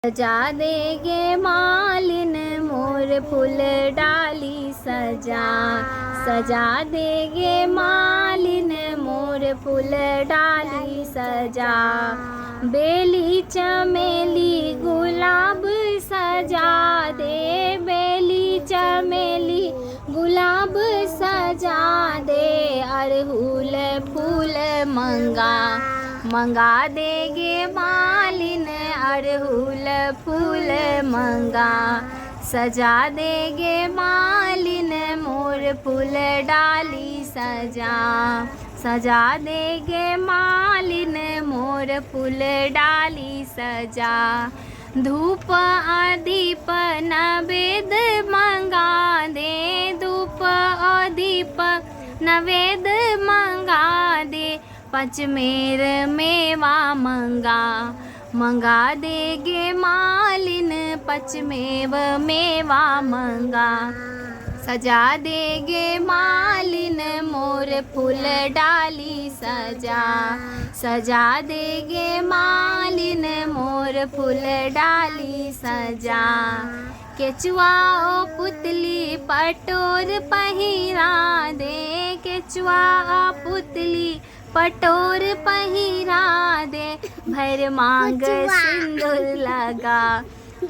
सजा देगे मालिन मोर फूल डाली सजा देगे मालिन मोर फूल डाली सजा। बेली चमेली गुलाब सजा दे, बेली चमेली गुलाब सजा दे। अड़हुल फूल मंगा देगे मालिन अड़हुल फूल मंगा। सजा देगे मालिन मोर फूल डाली सजा देगे मालिन मोर फूल डाली सजा। धूप दीप नवेद मंगा दे, धूप दीप नवेद मंगा दे। पचमेर मेवा मंगा देगे मालिन पचमेव मेवा मंगा। सजा देगे मालिन मोर फूल डाली सजा देगे मालिन मोर फूल डाली सजा। केचुआ ओ पुतली पटोर पहिरा दे, केचुआ पुतली पटोर पहिरा दे। भर मांग सिंदूर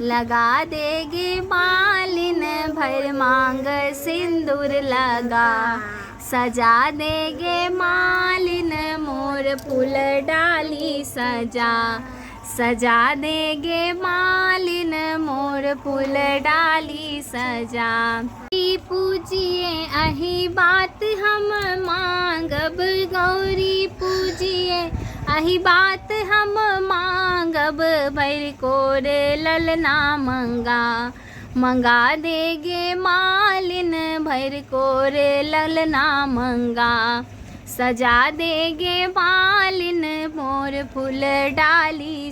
लगा देगे मालिन भर मांग सिंदूर लगा। सजा देगे मालिन मोर फूल डाली सजा देगे मालिन मोर फूल डाली सजा। पूजिए अही बात हम मांगब गौरी पूजिए अही बात हम मांगब। भर कोर ललना मंगा देगे मालिन भर कोर ललना मंगा। सजा देगे मालिन मोर फूल डाली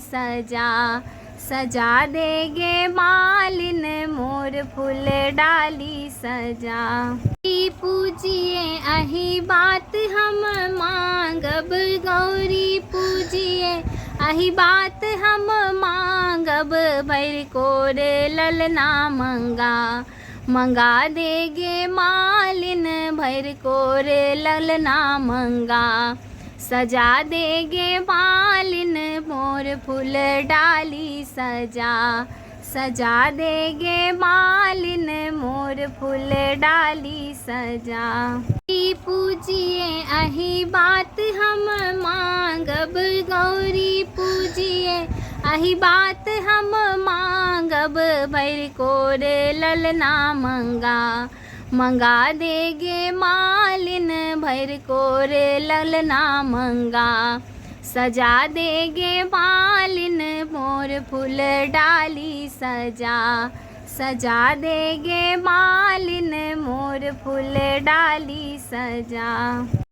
सजा देगे मालिन मोर फूल डाली सजा। पूजिए अही बात हम मांगब गौरी पूजिए अही बात हम मांगब। भर कोर ललना मंगा देगे मालिन भर कोर ललना मंगा। सजा देगे मालिन मोर फूल डाली सजा देगे मालिन मोर फूल डाली सजा। पूजिए अही बात हम मांगब गौरी पूजिए अही बात हम मांगब। भर कोर ललना मंगा देगे मालिन भर कोर ललना मंगा। सजा देगे मालिन मोर फूल डाली सजा देगे मालिन मोर फूल डाली सजा।